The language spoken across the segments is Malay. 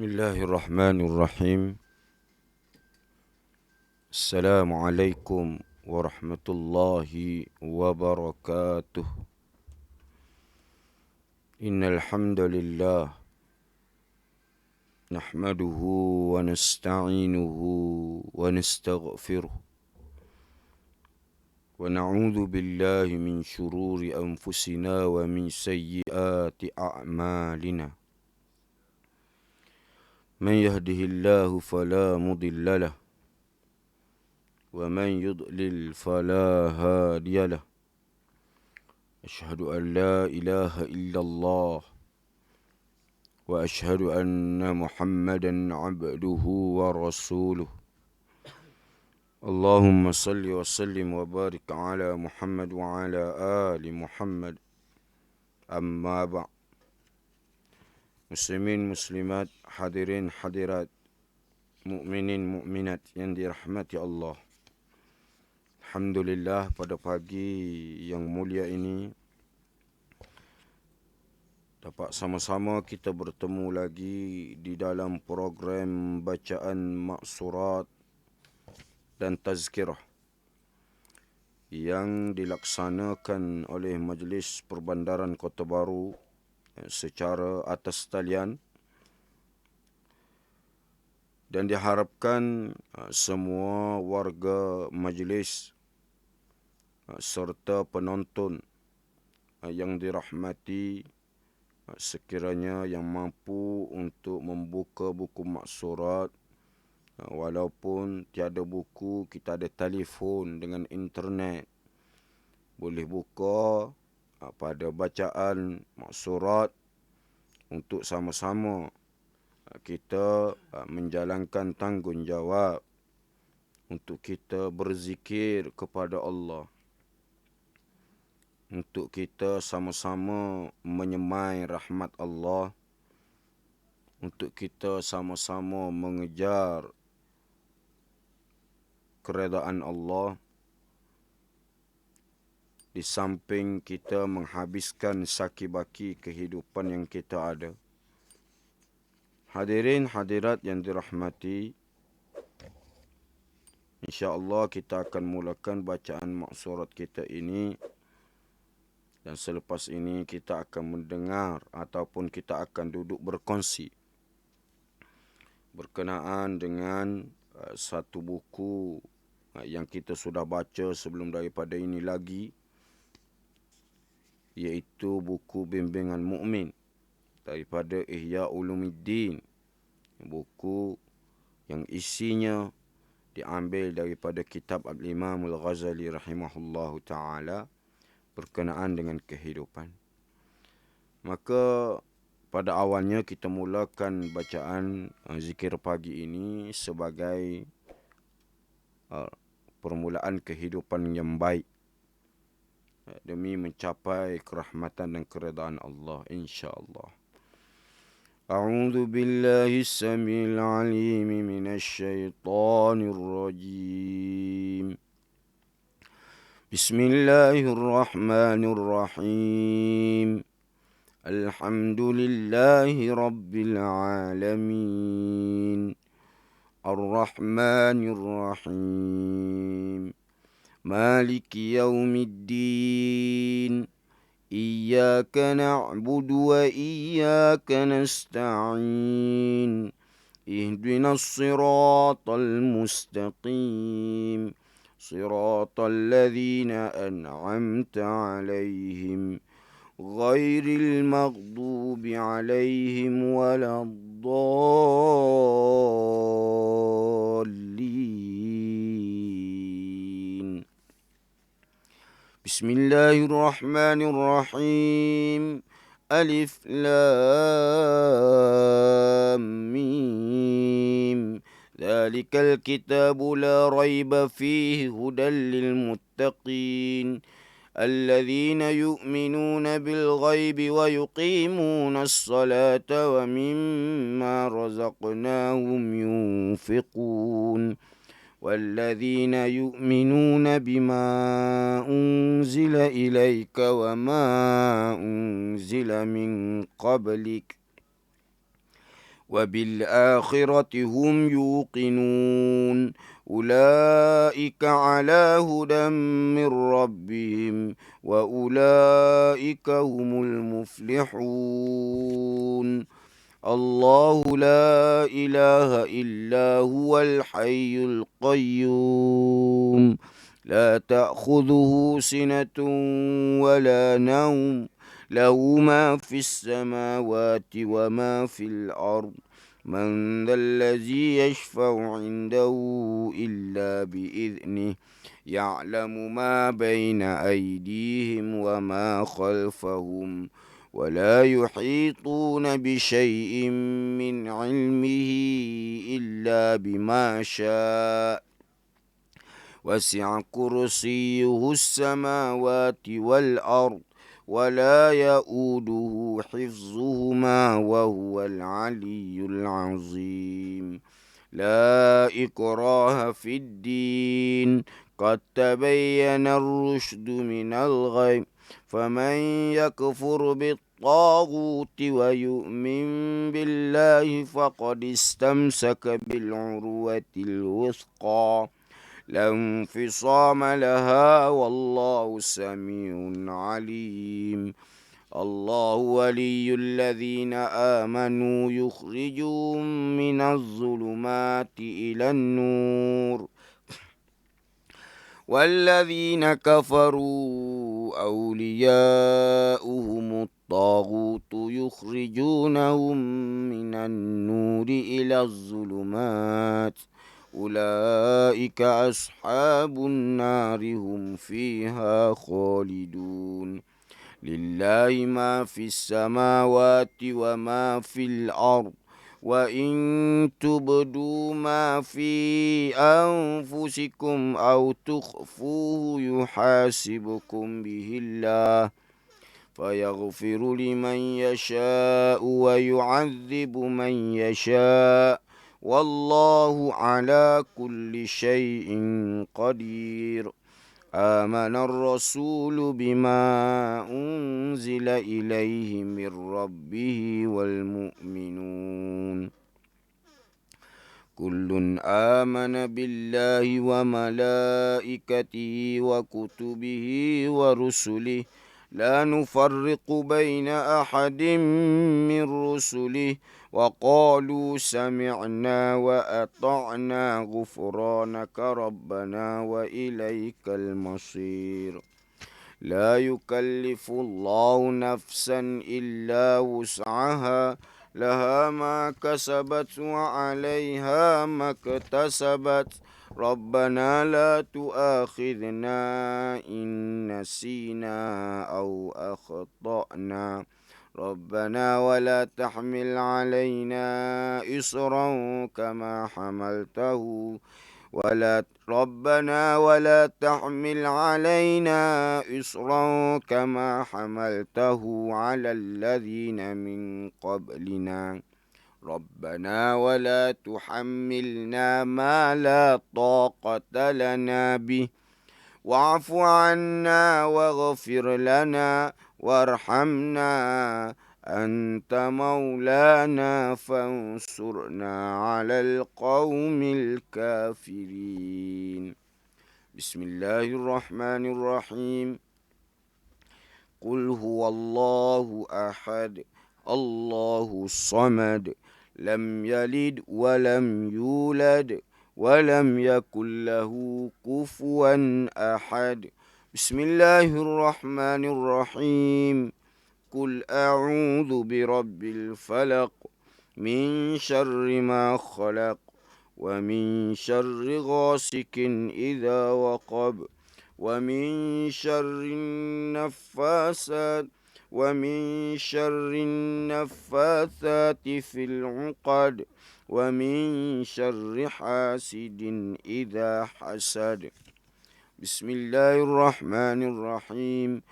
Bismillahirrahmanirrahim. Assalamualaikum warahmatullahi wabarakatuh. Innal hamdalillah nahmaduhu wa nasta'inuhu wa nastaghfiruh wa na'udzu billahi min shururi anfusina wa min sayyiati a'malina. Man yahdihillahu fala mudilla lahu wa man yudlil fala hadiya lahu. Asyhadu an la ilaha illallah wa asyhadu anna Muhammadan abduhu wa rasuluh. Allahumma salli wa sallim wa barik ala Muhammad wa ala ali Muhammad. Amma ba'. Muslimin muslimat, hadirin hadirat, mukminin mukminat yang dirahmati Allah. Alhamdulillah, pada pagi yang mulia ini dapat sama-sama kita bertemu lagi di dalam program bacaan maksurat dan tazkirah yang dilaksanakan oleh Majlis Perbandaran Kota Baru secara atas talian, dan diharapkan semua warga majlis serta penonton yang dirahmati sekiranya yang mampu untuk membuka buku maksurat, walaupun tiada buku, kita ada telefon dengan internet, boleh buka pada bacaan maksurat untuk sama-sama kita menjalankan tanggungjawab untuk kita berzikir kepada Allah, untuk kita sama-sama menyemai rahmat Allah, untuk kita sama-sama mengejar keredaan Allah, di samping kita menghabiskan saki-baki kehidupan yang kita ada. Hadirin hadirat yang dirahmati, insya-Allah kita akan mulakan bacaan maksurat kita ini, dan selepas ini kita akan mendengar ataupun kita akan duduk berkongsi berkenaan dengan satu buku yang kita sudah baca sebelum daripada ini lagi, iaitu buku Bimbingan Mukmin daripada Ihya Ulumuddin, buku yang isinya diambil daripada kitab Al-Imam Al-Ghazali rahimahullahu ta'ala berkenaan dengan kehidupan. Maka pada awalnya kita mulakan bacaan zikir pagi ini sebagai permulaan kehidupan yang baik demi mencapai kerahmatan dan keredaan Allah, insya-Allah. A'udzu billahi samil alim minasy syaithanir rajim. Bismillahirrahmanirrahim. Alhamdulillahi rabbil alamin. Ar-Rahmanir Rahim. Maliki yaumiddin. Iyyaka na'budu wa iyyaka nasta'in. Ihdinas siratal mustaqim. Siratal ladzina an'amta 'alaihim ghairil maghdubi 'alaihim waladdallin. Bismillahirrahmanirrahim. Alif Lam Mim. Dzalikal kitabu la raiba fihi hudan lil muttaqin. الذين يؤمنون بالغيب ويقيمون الصلاة ومما رزقناهم ينفقون والذين يؤمنون بما أنزل إليك وما أنزل من قبلك وبالآخرة هم يوقنون أولئك على هدى من ربهم وأولئك هم المفلحون الله لا إله إلا هو الحي القيوم لا تأخذه سنة ولا نوم له ما في السماوات وما في الأرض من ذا الذي يشفع عنده إلا بإذنه يعلم ما بين أيديهم وما خلفهم ولا يحيطون بشيء من علمه إلا بما شاء وسع كرسيه السماوات والأرض ولا يؤوده حفظهما وهو العلي العظيم لا إكراه في الدين قد تبين الرشد من الغي فمن يكفر بالطاغوت ويؤمن بالله فقد استمسك بالعروة الوثقى لا انفصام لها والله سميع عليم الله ولي الذين آمنوا يخرجهم من الظلمات إلى النور والذين كفروا أولياؤهم الطاغوت يخرجونهم من النور إلى الظلمات أولئك أصحاب النار هم فيها خالدون لله ما في السماوات وما في الأرض وإن تبدوا ما في أنفسكم أو تخفوه يحاسبكم به الله فيغفر لمن يشاء ويعذب من يشاء والله على كل شيء قدير آمن الرسول بما أنزل إليه من ربه والمؤمنون كل آمن بالله وملائكته وكتبه ورسله لا نفرق بين أحد من رسله وقالوا سمعنا وأطعنا غفرانك ربنا وإليك المصير لا يكلف الله نفسا إلا وسعها لها ما كسبت وعليها ما اكتسبت ربنا لا تؤاخذنا إن نسينا أو أخطأنا ربنا ولا تحمل علينا إصرا كما حملته ربنا ولا تحمل علينا إصرا كما حملته على الذين من قبلنا ربنا ولا تحملنا ما لا طاقة لنا به واعف عنا واغفر لنا وارحمنا أنت مولانا فانصرنا على القوم الكافرين بسم الله الرحمن الرحيم قل هو الله أحد الله الصمد لم يلد ولم يولد ولم يكن له كفوا أحد بسم الله الرحمن الرحيم قل أعوذ برب الفلق من شر ما خلق ومن شر غاسق إذا وقب ومن شر النفاثات في العقد ومن شر حاسد إذا حسد بسم الله الرحمن الرحيم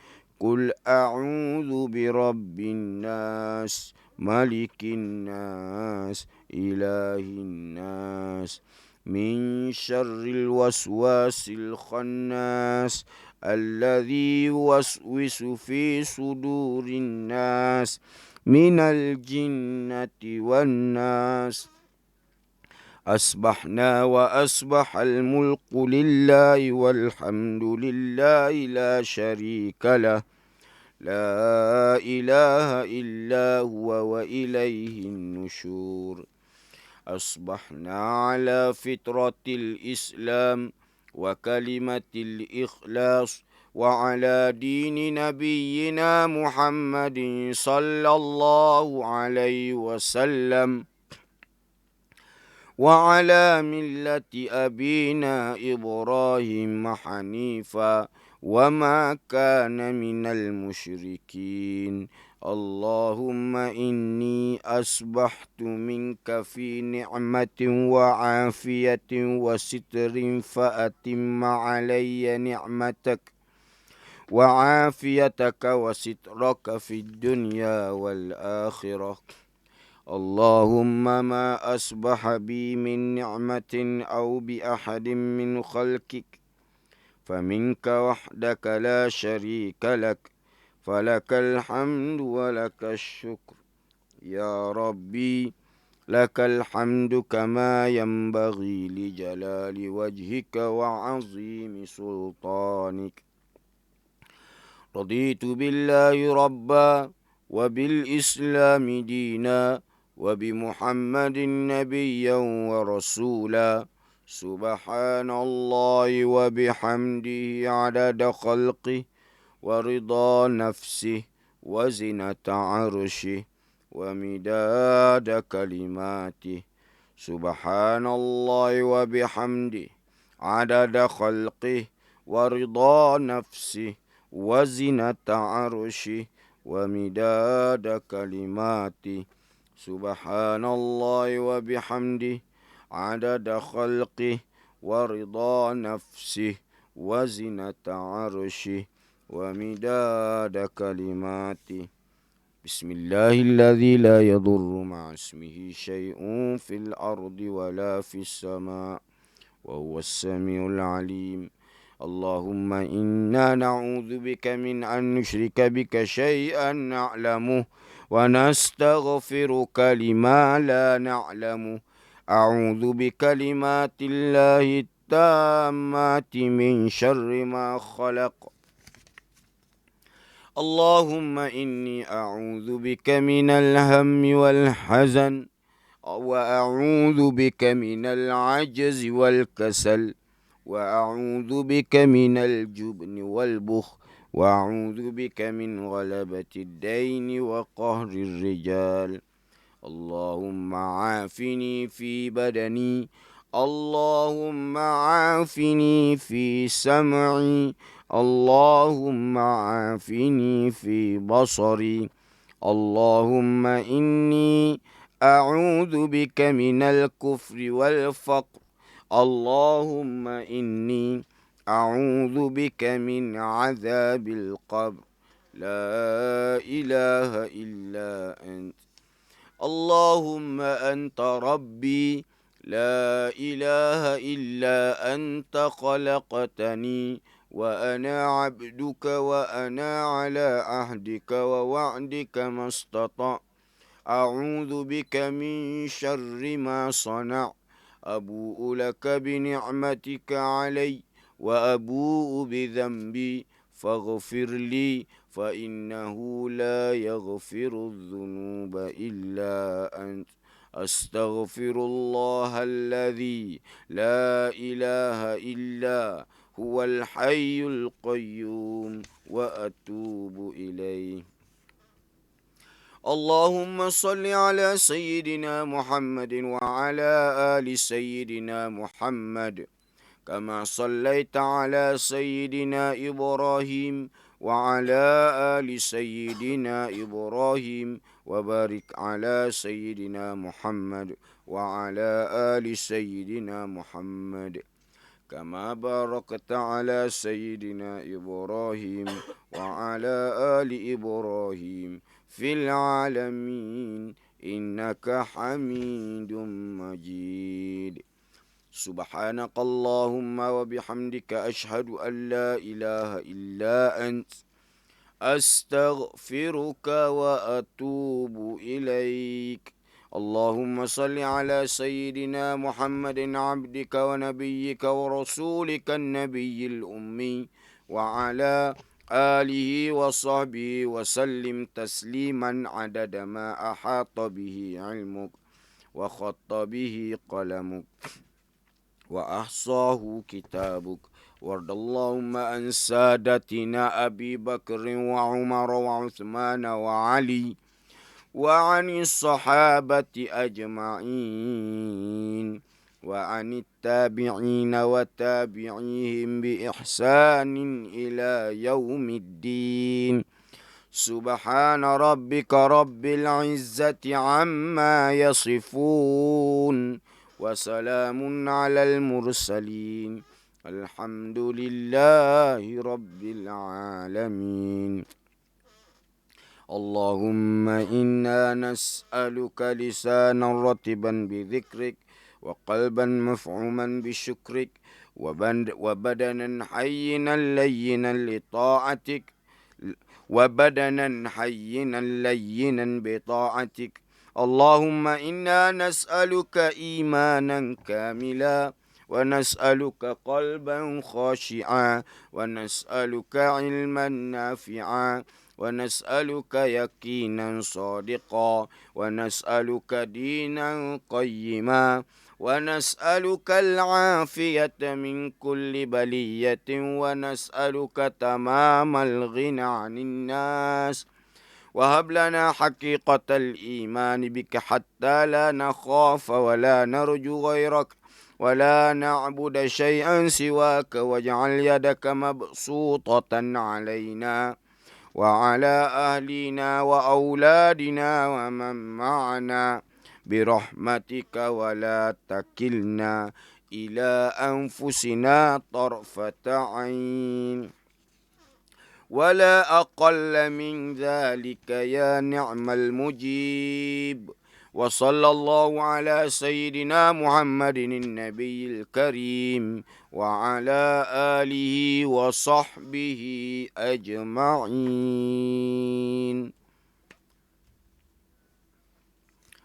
قل أعوذ برب الناس ملك الناس إله الناس من شر الوسواس الخناس الذي يوسوس في صدور الناس من الجنة والناس. أصبحنا وأصبح الملك لله والحمد لله لا شريك له، لا إله إلا هو وإليه النشور. أصبحنا على فطرة الإسلام وكلمة الإخلاص وعلى دين نبينا محمد صلى الله عليه وسلم وعلى ملة أبينا إبراهيم حنيفا وما كان من المشركين. اللهم إني أصبحت منك في نعمة وعافية وستر فأتم علي نعمتك وعافيتك وسترك في الدنيا والآخرة. اللهم ما أصبح بي من نعمة أو بأحد من خلقك فمنك وحدك لا شريك لك، فلك الحمد ولك الشكر. يا ربي لك الحمد كما ينبغي لجلال وجهك وعظيم سلطانك. رضيت بالله ربا وبالإسلام دينا وبمحمد نبيا ورسولا. سبحان الله وبحمده عدد خلقه ورضا نفسه وزنة عرشه ومداد كلماته. سبحان الله وبحمده عدد خلقه ورضا نفسه وزنة عرشه ومداد كلماته. سبحان الله وبحمده عدد خلقه ورضا نفسه وزنة عرشه ومداد كلماته. بسم الله الذي لا يضر مع اسمه شيء في الأرض ولا في السماء وهو السميع العليم. اللهم إنا نعوذ بك من أن نشرك بك شيئا نعلمه ونستغفرك لما لا نعلمه. أعوذ بكلمات الله التامات من شر ما خلق. اللهم إني أعوذ بك من الهم والحزن وأعوذ بك من العجز والكسل وأعوذ بك من الجبن والبخل وأعوذ بك من غلبة الدين وقهر الرجال. اللهم عافني في بدني، اللهم عافني في سمعي، اللهم عافني في بصري. اللهم إني أعوذ بك من الكفر والفقر. اللهم إني أعوذ بك من عذاب القبر. لا إله إلا أنت. اللهم أنت ربي، لا إله إلا أنت خلقتني وأنا عبدك وأنا على عهدك ووعدك ما استطعت. أعوذ بك من شر ما صنعت. أبوء لك بنعمتك علي وأبوء بذنبي فاغفر لي فإنه لا يغفر الذنوب إلا أنت. أستغفر الله الذي لا إله إلا هو الحي القيوم وأتوب إليه. اللهم صل على سيدنا محمد وعلى آل سيدنا محمد كما صليت على سيدنا إبراهيم وعلى آل سيدنا إبراهيم وبارك على سيدنا محمد وعلى آل سيدنا محمد كما باركت على سيدنا إبراهيم وعلى آل إبراهيم في العالمين إنك حميد مجيد. سبحانك اللهم وبحمدك أشهد أن لا إله إلا أنت أستغفرك وأتوب إليك. اللهم صل على سيدنا محمد عبدك ونبيك ورسولك النبي الأمي وعلى آله وصحبه وسلم تسليما عدد ما أحاط به علمك وخط به قلمك وأحصاه كتابك. وارض اللهم عن سادتنا أبي بكر وعمر وعثمان وعلي وعن الصحابة أجمعين وعن التابعين وتابعيهم بإحسان إلى يوم الدين. سبحان ربك رب العزة عما يصفون وسلام على المرسلين الحمد لله رب العالمين. اللهم إنا نسألك لسانا رطبا بذكرك وقلبا مفعوما بشكرك وبدنا حينا لينا لطاعتك بطاعتك. اللهم إنا نسألك إيمانا كاملا ونسألك قلبا خاشعا ونسألك علما نافعا ونسألك يقينا صادقا ونسألك دينا قيما ونسألك العافية من كل بلية ونسألك تمام الغنى عن الناس. وهب لنا حقيقة الإيمان بك حتى لا نخاف ولا نرجو غيرك ولا نعبد شيئا سواك واجعل يدك مبسوطة علينا وعلى أهلنا وأولادنا ومن معنا برحمتك ولا تكلنا إلى أنفسنا طرفة عين ولا أقل من ذلك يا نعم المجيب. وصلى الله على سيدنا محمد النبي الكريم وعلى آله وصحبه أجمعين.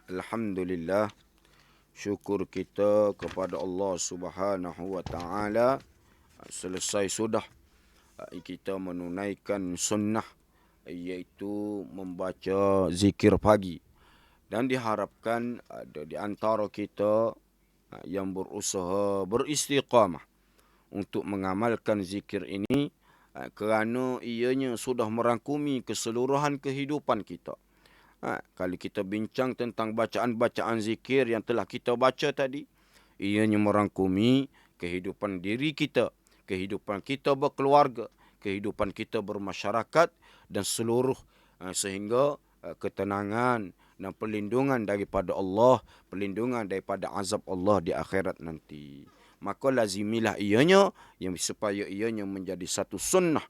Alhamdulillah, syukur kita kepada Allah Subhanahu wa taala, selesai sudah kita menunaikan sunnah, iaitu membaca zikir pagi, dan diharapkan ada di antara kita yang berusaha beristiqamah untuk mengamalkan zikir ini, kerana ianya sudah merangkumi keseluruhan kehidupan kita. Kalau kita bincang tentang bacaan-bacaan zikir yang telah kita baca tadi, ianya merangkumi kehidupan diri kita, kehidupan kita berkeluarga, kehidupan kita bermasyarakat dan seluruh, sehingga ketenangan dan perlindungan daripada Allah, perlindungan daripada azab Allah di akhirat nanti. Maka lazimilah ianya supaya ianya menjadi satu sunnah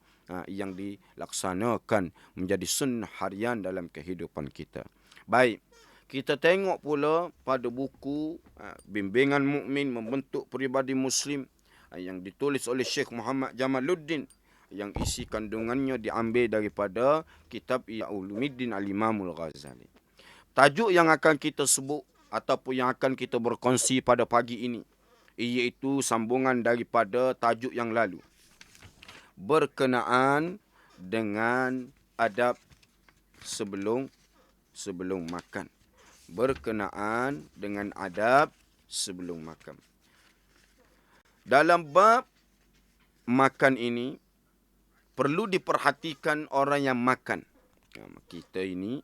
yang dilaksanakan, menjadi sunnah harian dalam kehidupan kita. Baik, kita tengok pula pada buku Bimbingan Mukmin Membentuk Peribadi Muslim yang ditulis oleh Syekh Muhammad Jamaluddin, yang isi kandungannya diambil daripada kitab Ihya Ulumuddin Al-Imamul Ghazali. Tajuk yang akan kita sebut ataupun yang akan kita berkongsi pada pagi ini, iaitu sambungan daripada tajuk yang lalu, berkenaan dengan adab sebelum makan. Berkenaan dengan adab sebelum makan. Dalam bab makan ini, perlu diperhatikan orang yang makan. Kita ini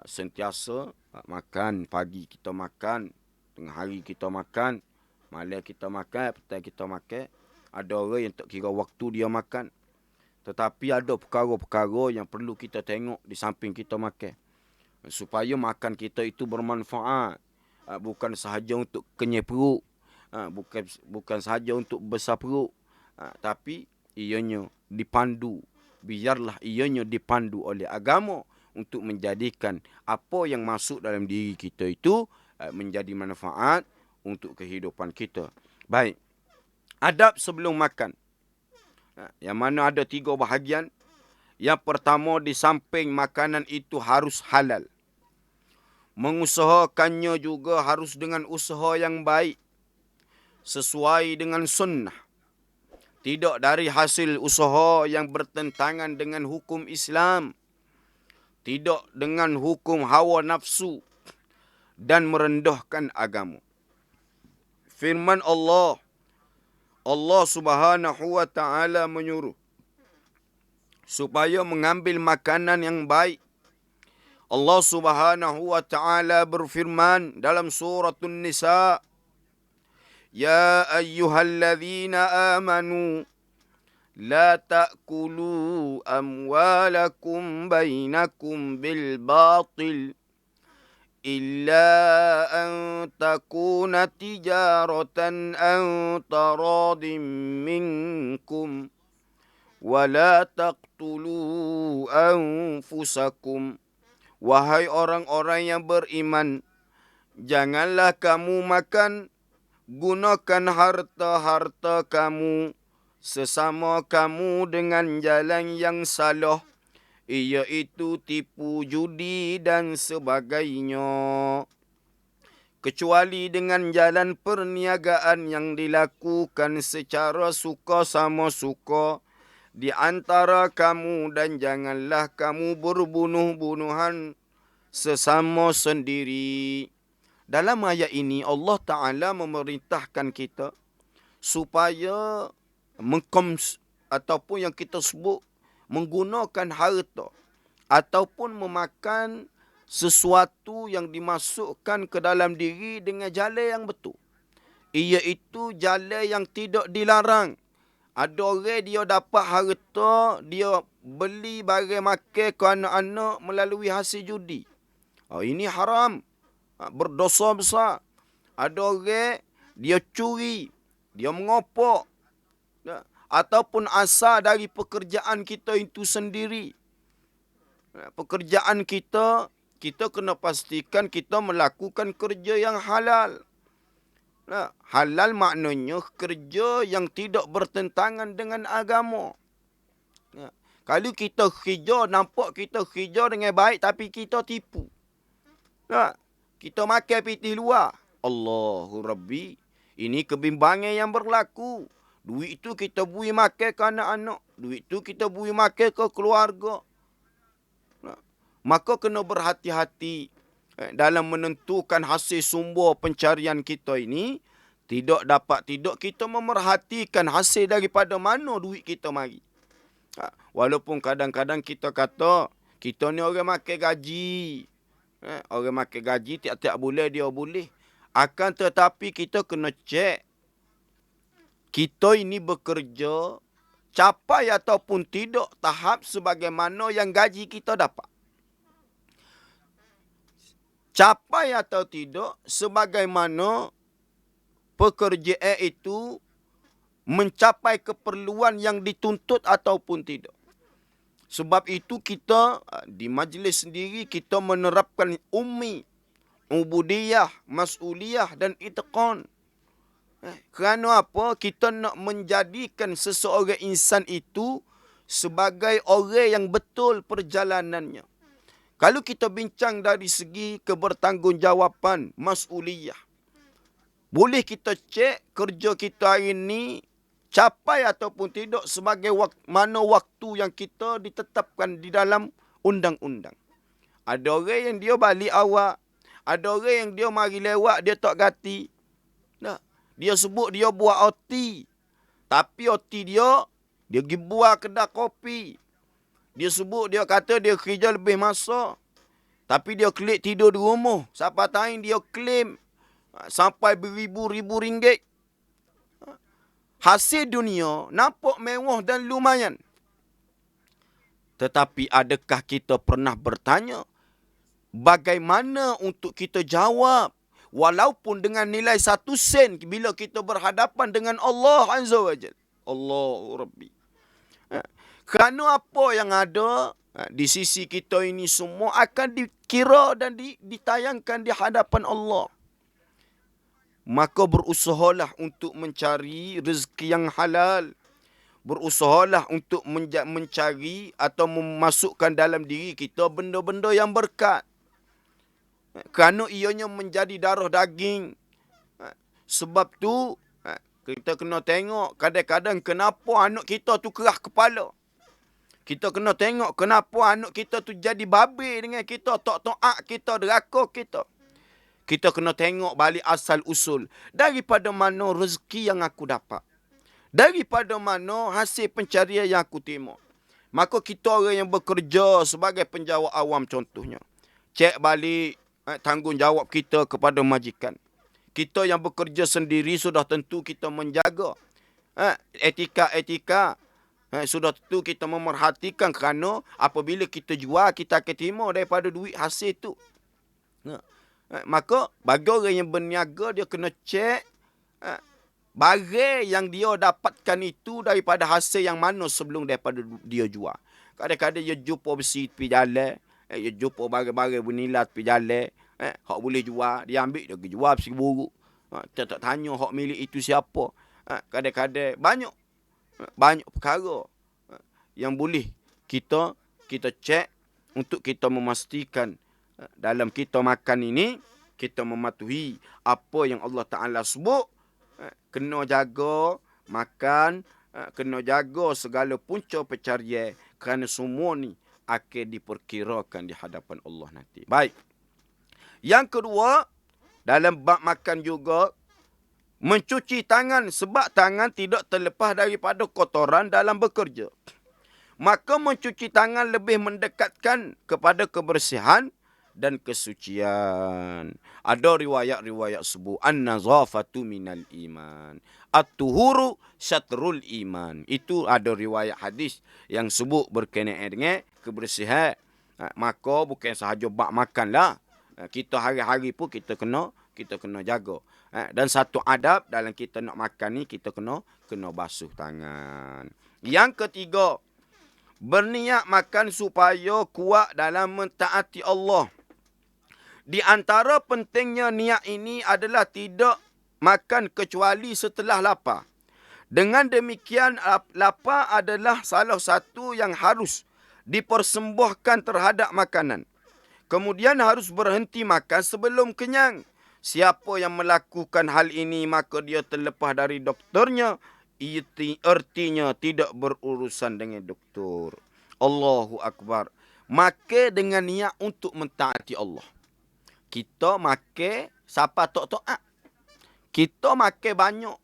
sentiasa makan. Pagi kita makan, tengah hari kita makan, malam kita makan, petang kita makan. Ada orang yang tak kira waktu dia makan. Tetapi ada perkara-perkara yang perlu kita tengok di samping kita makan, supaya makan kita itu bermanfaat. Bukan sahaja untuk kenyang perut, bukan sahaja untuk besar perut, tapi ianya dipandu. Biarlah ianya dipandu oleh agama untuk menjadikan apa yang masuk dalam diri kita itu menjadi manfaat untuk kehidupan kita. Baik, adab sebelum makan, yang mana ada 3 bahagian. Yang pertama, di samping makanan itu harus halal. Mengusahakannya juga harus dengan usaha yang baik, sesuai dengan sunnah. Tidak dari hasil usaha yang bertentangan dengan hukum Islam. Tidak dengan hukum hawa nafsu dan merendahkan agama. Firman Allah Subhanahu wa ta'ala menyuruh supaya mengambil makanan yang baik. Allah Subhanahu wa ta'ala berfirman dalam surah An-Nisa, Ya ayyuhalladzina amanu la ta'kulu amwalakum bainakum bil batil illa an takuna tijaratan an taradim minkum wa la taqtulu anfusakum. Wahai orang-orang yang beriman, janganlah kamu makan, gunakan harta-harta kamu sesama kamu dengan jalan yang salah, iaitu tipu judi dan sebagainya. Kecuali dengan jalan perniagaan yang dilakukan secara suka sama suka di antara kamu, dan janganlah kamu berbunuh-bunuhan sesama sendiri. Dalam ayat ini Allah Ta'ala memerintahkan kita supaya ataupun yang kita sebut menggunakan harta ataupun memakan sesuatu yang dimasukkan ke dalam diri dengan jalan yang betul, iaitu jalan yang tidak dilarang. Ada orang dia dapat harta, dia beli barang makan ke anak-anak melalui hasil judi. Ini haram, berdosa besar. Ada orang dia curi, dia mengopak, ataupun asal dari pekerjaan kita itu sendiri. Pekerjaan kita kena pastikan kita melakukan kerja yang halal. Halal maknanya kerja yang tidak bertentangan dengan agama. Kalau kita kerja, nampak kita kerja dengan baik tapi kita tipu. Kita makan pitih luar. Allahu Rabbi. Ini kebimbangan yang berlaku. Duit itu kita bui makan ke anak-anak. Duit itu kita bui makan ke keluarga. Maka kena berhati-hati dalam menentukan hasil sumber pencarian kita ini. Tidak kita memerhatikan hasil daripada mana duit kita mari. Walaupun kadang-kadang kita kata, kita ni orang makan gaji. Orang makan gaji tiap-tiap bulan dia boleh. Akan tetapi kita kena cek, kita ini bekerja capai ataupun tidak tahap sebagaimana yang gaji kita dapat. Capai atau tidak sebagaimana pekerjaan itu mencapai keperluan yang dituntut ataupun tidak. Sebab itu kita di majlis sendiri kita menerapkan ubudiyah, mas'uliyah dan itqan. Kerana apa? Kita nak menjadikan seseorang insan itu sebagai orang yang betul perjalanannya. Kalau kita bincang dari segi kebertanggungjawaban, mas'uliyah, boleh kita cek kerja kita hari ini capai ataupun tidak sebagai mana waktu yang kita ditetapkan di dalam undang-undang. Ada orang yang dia balik awal, ada orang yang dia mari lewat, dia tak ganti. Dia sebut dia buat OT. Tapi OT dia pergi buat kedai kopi. Dia sebut, dia kata dia kerja lebih masa. Tapi dia klik tidur di rumah. Siapa tahu dia claim sampai beribu-ribu ringgit. Hasil dunia nampak mewah dan lumayan. Tetapi adakah kita pernah bertanya bagaimana untuk kita jawab walaupun dengan nilai 1 sen bila kita berhadapan dengan Allah Azza wa Jalla? Allahu Rabbi. Kerana apa yang ada di sisi kita ini semua akan dikira dan ditayangkan di hadapan Allah. Maka berusahalah untuk mencari rezeki yang halal. berusahalah untuk mencari atau memasukkan dalam diri kita benda-benda yang berkat. Kerana ianya menjadi darah daging. Sebab tu, kita kena tengok kadang-kadang kenapa anak kita tu kerah kepala. Kita kena tengok kenapa anak kita tu jadi babi dengan kita, tak taat kita, deraka kita. Kita kena tengok balik asal usul. Daripada mana rezeki yang aku dapat? Daripada mana hasil pencarian yang aku terima? Maka kita orang yang bekerja sebagai penjawat awam contohnya. Cek balik tanggungjawab kita kepada majikan. Kita yang bekerja sendiri sudah tentu kita menjaga etika. Sudah tentu kita memerhatikan kerana apabila kita jual, kita akan terima daripada duit hasil tu. Maka bagi orang yang berniaga, dia kena cek barang yang dia dapatkan itu daripada hasil yang mana sebelum daripada dia jual. Kadang-kadang dia jumpa besi tepi jalan, dia jumpa barang-barang bernilai tepi jalan, hak boleh jual, dia ambil, dia pergi jual besi buruk. Kita tak tanya hak milik itu siapa. Kadang-kadang banyak perkara yang boleh kita cek untuk kita memastikan dalam kita makan ini kita mematuhi apa yang Allah Ta'ala sebut. Kena jaga makan, kena jaga segala punca pencarian kerana semua ni akan diperkirakan di hadapan Allah nanti. Baik. Yang kedua, dalam bab makan juga mencuci tangan, sebab tangan tidak terlepas daripada kotoran dalam bekerja. Maka mencuci tangan lebih mendekatkan kepada kebersihan dan kesucian. Ada riwayat-riwayat sebut an-nazafatu minal iman, at-tuhuru syatrul iman. Itu ada riwayat hadis yang sebut berkenaan dengan kebersihan. Maka bukan sahaja bab makan lah. Kita hari-hari pun kita kena jaga. Dan satu adab dalam kita nak makan ni, kita kena basuh tangan. Yang ketiga, berniat makan supaya kuat dalam mentaati Allah. Di antara pentingnya niat ini adalah tidak makan kecuali setelah lapar. Dengan demikian, lapar adalah salah satu yang harus dipersembahkan terhadap makanan. Kemudian harus berhenti makan sebelum kenyang. Siapa yang melakukan hal ini, maka dia terlepas dari doktornya. Artinya tidak berurusan dengan doktor. Allahu Akbar. Makan dengan niat untuk mentaati Allah. Kita makan, siapa tak taat. Kita makan banyak.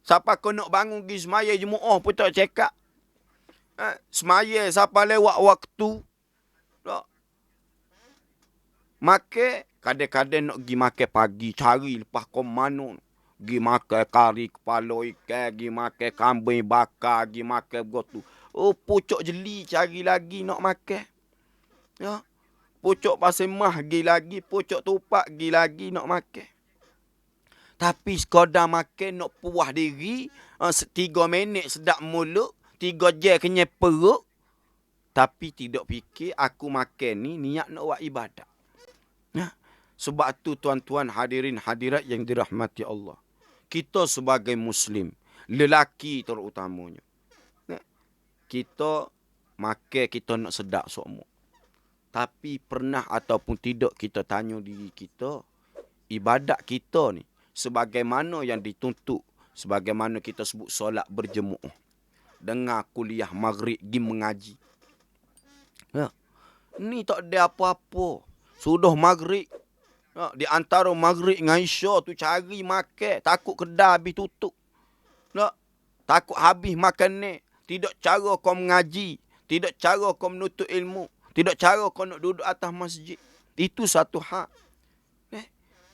Siapa kena bangun pergi semaya Jumaat pun tak cekak. Semaya siapa lewat waktu. Tak. Makan, kadang-kadang nak pergi makan pagi, cari lepas kau mana. Pergi makan kari kepala ikan, pergi makan kambing bakar, pergi makan begitu. Oh, pucuk jeli cari lagi nak makan. Ya. Pucuk pasir mah pergi lagi, pucuk tupak pergi lagi nak makan. Tapi sekadar makan nak puas diri, 3 minit sedap mulut, 3 jam kenyang perut. Tapi tidak fikir aku makan ni niat nak buat ibadat. Ya. Sebab tu tuan-tuan hadirin hadirat yang dirahmati Allah. Kita sebagai Muslim, lelaki terutamanya. Kita makan, kita nak sedap semua. Tapi pernah ataupun tidak kita tanya diri kita, ibadat kita ni, sebagaimana yang dituntut, sebagaimana kita sebut solat berjemaah, dengar kuliah maghrib, pergi mengaji. Ya. Ni tak ada apa-apa. Sudah maghrib. Ya. Di antara maghrib dengan isya tu cari makan. Takut kedai habis tutup. Ya. Takut habis makan ni. Tidak cara kau mengaji. Tidak cara kau menuntut ilmu. Tidak cara kau nak duduk atas masjid. Itu satu hak.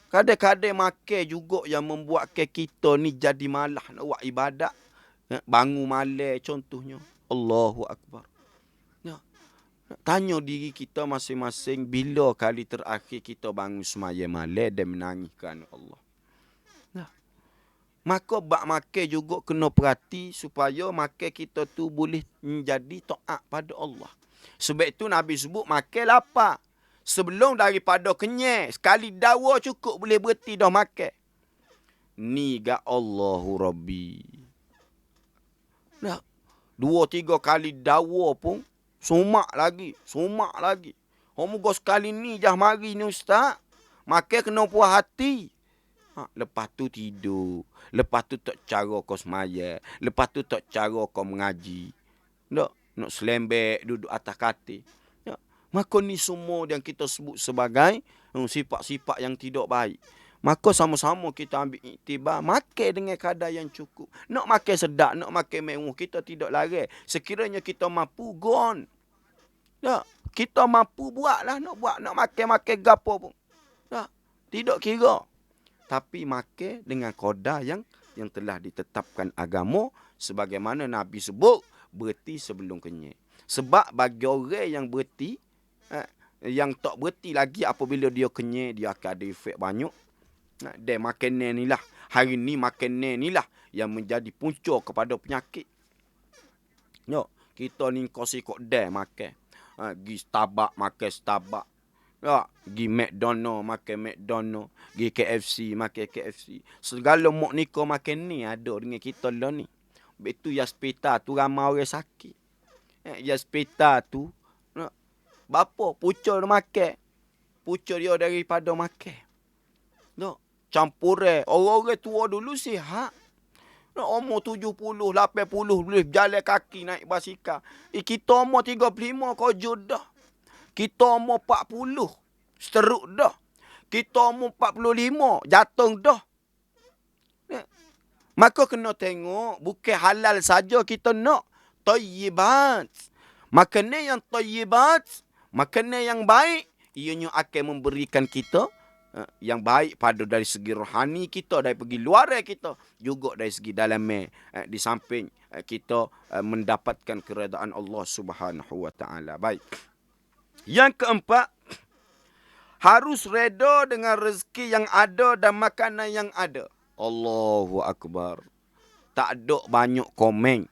Kadang-kadang makan juga yang membuatkan kita ni jadi malah nak buat ibadat. Bangun malam contohnya. Allahu Akbar. Ya. Tanya diri kita masing-masing, bila kali terakhir kita bangun semaya malam dan menangihkan Allah. Ya. Maka bak makan juga kena perhati supaya makan kita tu boleh menjadi taat pada Allah. Sebab itu Nabi sebut makan lapar. Sebelum daripada kenyang. Sekali dawa cukup boleh berhenti dah makan. Ni gak Allahu Rabbi. Nah, 2-3 kali dawa pun sumak lagi. Homoga sekali ni jah mari ni ustaz. Makan kena puas hati. Lepas tu tidur. Lepas tu tak cara kau semaya. Lepas tu tak cara kau mengaji. Nak selembek duduk atas katil. Maka ni semua yang kita sebut sebagai sifat-sifat yang tidak baik. Maka sama-sama kita ambil iktibar, makan dengan kadar yang cukup. Nak makan sedap, nak makan mewah, kita tidak larang. Sekiranya kita mampu, go on. Kita mampu buatlah, nak makan gapo pun. Tidak kira. Tapi makan dengan kadar yang telah ditetapkan agama, sebagaimana Nabi sebut, berhenti sebelum kenyang. Sebab bagi orang yang berhenti, yang tak berhenti lagi apabila dia kenyang, dia akan ada efek banyak. Dan makanan ni lah, hari ni makanan ni lah yang menjadi punca kepada penyakit. Kita ni kau sikok dah makan. Gi Starbucks makan Starbucks. Gi McDonald makan McDonald. Gi KFC makan KFC. Segala mok ni kau makan ni ada dengan kita lah ni. Betul Yaspita tu ramai orang sakit. Yaspita tu bapa pucuk dia makan. Pucuk dia daripada makan. Campur orang-orang tua dulu sihat. Umur 70, 80 boleh jalan kaki naik basikal. Kita umur 35 kerja dah. Kita umur 40 seteruk dah. Kita umur 45 jatuh dah. Maka kena tengok bukan halal saja kita nak. Thayyibat. Makanan yang thayyibat, makanan yang baik, ianya akan memberikan kita yang baik pada dari segi rohani kita, dari pergi luar kita, juga dari segi dalam di samping kita mendapatkan keredaan Allah Subhanahu wa taala. Baik. Yang keempat, harus reda dengan rezeki yang ada dan makanan yang ada. Allahu akbar. Tak ada banyak komen.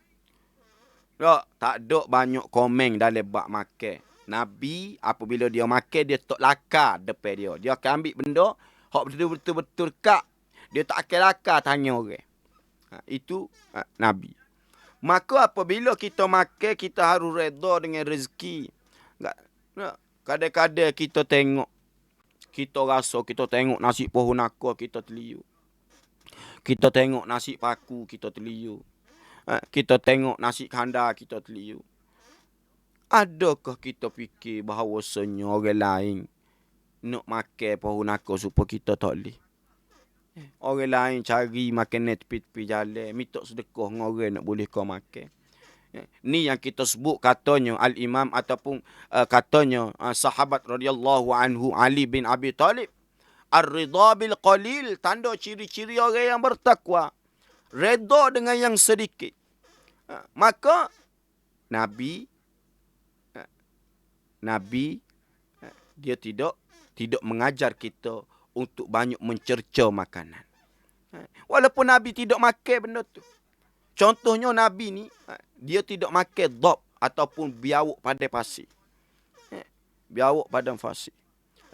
Tak ada banyak komen dalam bab makan. Nabi apabila dia makan, dia tak lakar depan dia. Dia akan ambil benda hak betul-betul kak. Dia tak akan lakar tanya orang. Itu Nabi. Maka apabila kita makan, kita harus reda dengan rezeki. Kadang-kadang kita tengok, kita rasa, kita tengok nasi pohon naka, kita terliur. Kita tengok nasi paku, kita terliur. Kita tengok nasi kandar, kita terliur. Adakah kita fikir bahawasanya orang lain nak makan pohon naka supaya kita tak boleh? Orang lain cari makanan tepi-tepi jalan, minta sedekah dengan orang nak boleh kau makan. Ni yang kita sebut katanya Al-Imam ataupun katanya sahabat radhiyallahu anhu Ali bin Abi Talib. Ar-ridha bil qalil, tanda ciri-ciri orang yang bertakwa. Reda dengan yang sedikit. Maka Nabi dia tidak mengajar kita untuk banyak mencerca makanan. Walaupun Nabi tidak makan benda tu. Contohnya Nabi ni, dia tidak makan dhab ataupun biawak pada pasir. Biawak pada pasir.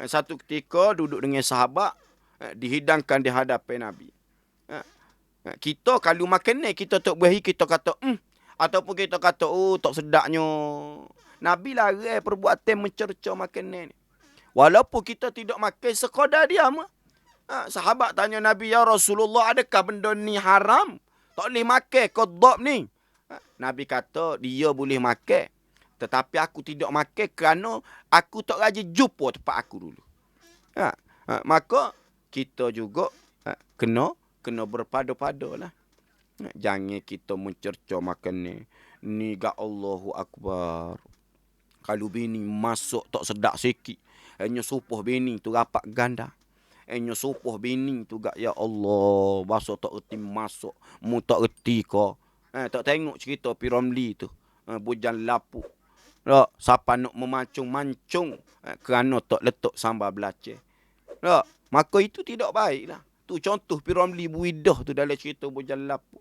Satu ketika duduk dengan sahabat, dihidangkan di hadapan Nabi. Kita kalau makan ni, kita tak beri, kita kata ataupun kita kata tak sedapnya. Nabi larang perbuatan mencerca makanan ni. Walaupun kita tidak makan, sekadar diam. Sahabat tanya Nabi, ya Rasulullah, adakah benda ni haram? Tak boleh makan kodok ni. Nabi kata, dia boleh makan. Tetapi aku tidak makan kerana aku tak rajin jumpa tempat aku dulu. Maka kita juga kena berpada-pada lah. Jangan kita mencerca makan ni. Ni ga Allahu Akbar. Kalau bini masuk tak sedap sikit, hanya supuh bini tu rapat ganda. Hanya supuh bini tu gak, ya Allah, basuh tak erti masuk, mu tak erti ko. Tak tengok cerita Piramli tu, bujan lapuk. Siapa nak memancung-mancung kerana tak letak sambal belacan. Maka itu tidak baiklah. Tu contoh Piramli Buidah tu dalam cerita bujan lapuk.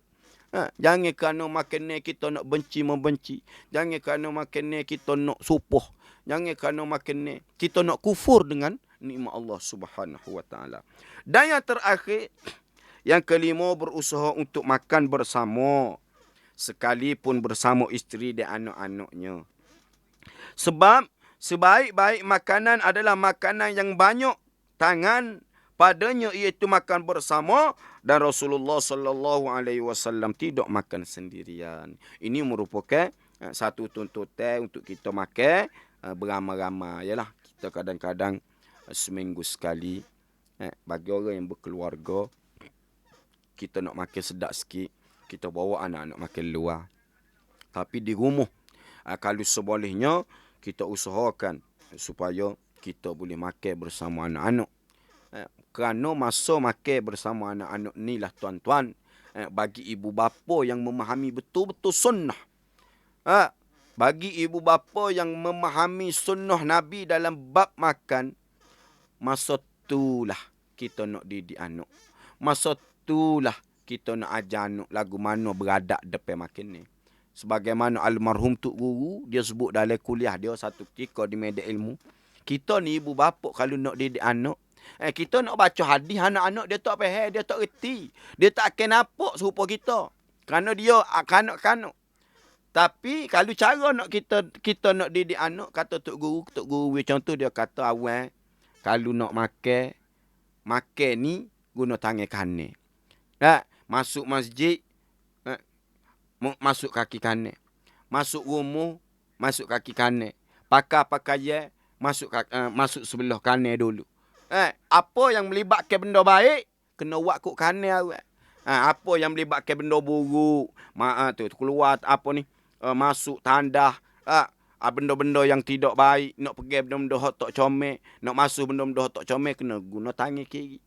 Jangan kerana makan kita nak benci-membenci. Jangan kerana makan kita nak supuh. Jangan kerana makan kita nak kufur dengan nikmat Allah Subhanahu wa taala. Dan yang terakhir, yang kelima, berusaha untuk makan bersama. sekalipun bersama isteri dan anak-anaknya. Sebab sebaik-baik makanan adalah makanan yang banyak tangan padanya, iaitu makan bersama, dan Rasulullah sallallahu alaihi wasallam tidak makan sendirian. Ini merupakan satu tuntutan untuk kita makan beramai-ramai. Yalah, kita kadang-kadang seminggu sekali bagi orang yang berkeluarga, kita nak makan sedap sikit, kita bawa anak-anak makan luar. Tapi di rumah, kalau sebolehnya, kita usahakan supaya kita boleh makan bersama anak-anak. Kerana masa makan bersama anak-anak ni lah tuan-tuan, bagi ibu bapa yang memahami betul-betul sunnah. Bagi ibu bapa yang memahami sunnah Nabi dalam bab makan, masa itulah kita nak didik anak. Masa itulah kita nak ajar anak lagu mana beradab depan makan ni. Sebagaimana almarhum Tok Guru, dia sebut dalam kuliah dia satu ketika di media ilmu. Kita ni ibu bapa kalau nak didik anak, kita nak baca hadis, anak-anak dia tak faham, dia tak reti. Dia tak akan nampak serupa kita. Kerana dia kanak-kanak. Tapi kalau cara nak kita nak didik anak, kata Tok Guru contoh dia kata awal, kalau nak makan ni guna tangan kanan. Masuk masjid, masuk kaki kanan. Masuk rumah, masuk kaki kanan. Pakai pakaian, masuk sebelah kanan dulu. Apa yang melibatkan benda baik, kena buat kok kanan awak. Apa yang melibatkan benda buruk, keluar apa ni, masuk tandah, benda-benda yang tidak baik, nak pergi benda-benda hak tak comel, nak masuk benda-benda hak tak comel, kena guna tangan kiri.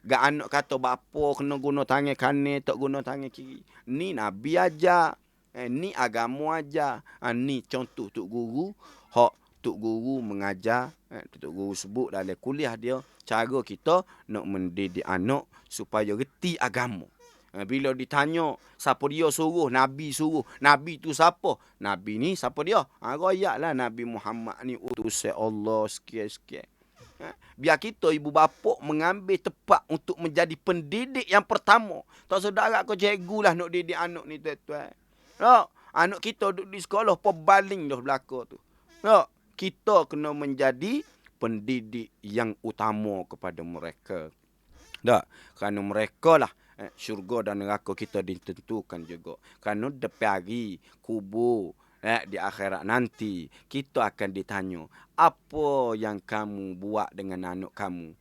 Gak anak kata bapa kena guna tangan kanan, tak guna tangan kiri. Ni Nabi ajar. Ni agama ajar. Ni contoh Tok Guru. Hak Tok Guru mengajar. Tok Guru sebut dalam kuliah dia, cara kita nak mendidik anak supaya reti agama. Bila ditanya, siapa dia suruh? Nabi suruh. Nabi tu siapa? Nabi ni siapa dia? Royaklah Nabi Muhammad ni utusan Allah sekian-sekian. Biar kita ibu bapa mengambil tepat untuk menjadi pendidik yang pertama. Tak saudara kau cikgu lah nak didik anak ni tuan-tuan. Anak kita duduk di sekolah, pebaling dah belakang tu. Kita kena menjadi pendidik yang utama kepada mereka. Kerana mereka lah syurga dan neraka kita ditentukan juga. Kerana depan hari kubur, di akhirat nanti, kita akan ditanya, apa yang kamu buat dengan anak kamu?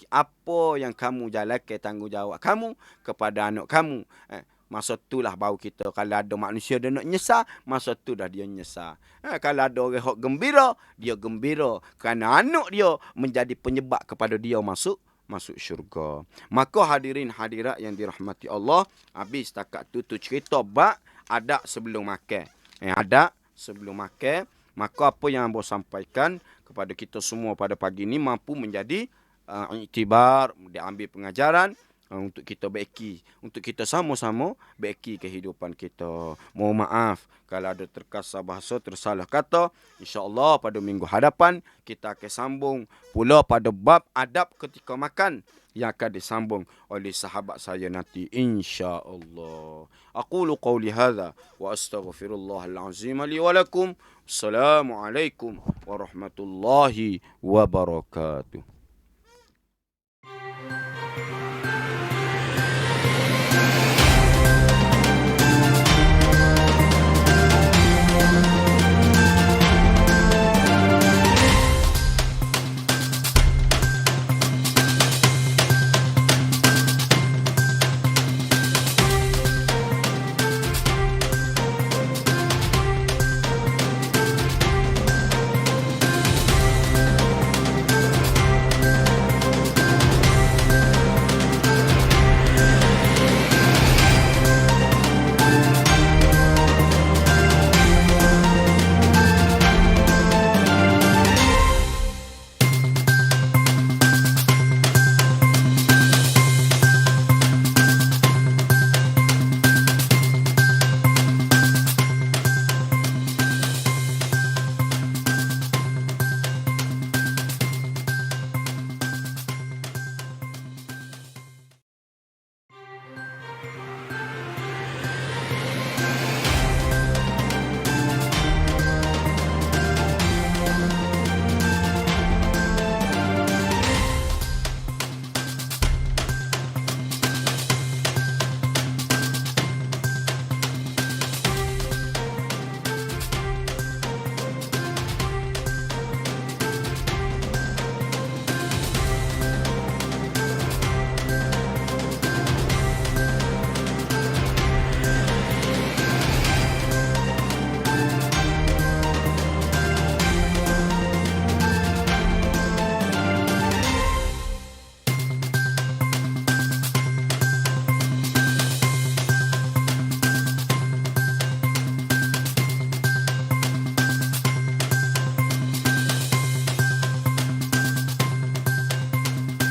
Apa yang kamu jalankan tanggungjawab kamu kepada anak kamu? Masa itulah baru kita, kalau ada manusia dia nak nyesal, masa tu dah dia nyesal. Kalau ada orang yang gembira, dia gembira. Kerana anak dia menjadi penyebab kepada dia masuk syurga. Maka hadirin hadirat yang dirahmati Allah, habis setakat tu cerita bab adab sebelum makan. Adab sebelum makan. Maka apa yang Abang sampaikan kepada kita semua pada pagi ini mampu menjadi iktibar, diambil pengajaran untuk kita baiki, untuk kita sama-sama baiki kehidupan kita. Mohon maaf kalau ada terkasar bahasa, tersalah kata. InsyaAllah pada minggu hadapan kita akan sambung pula pada bab adab ketika makan yang akan disambung oleh sahabat saya nanti, insya-Allah. Aqulu qawli hadza wa astaghfirullahal azim li wa lakum. Assalamualaikum warahmatullahi wabarakatuh.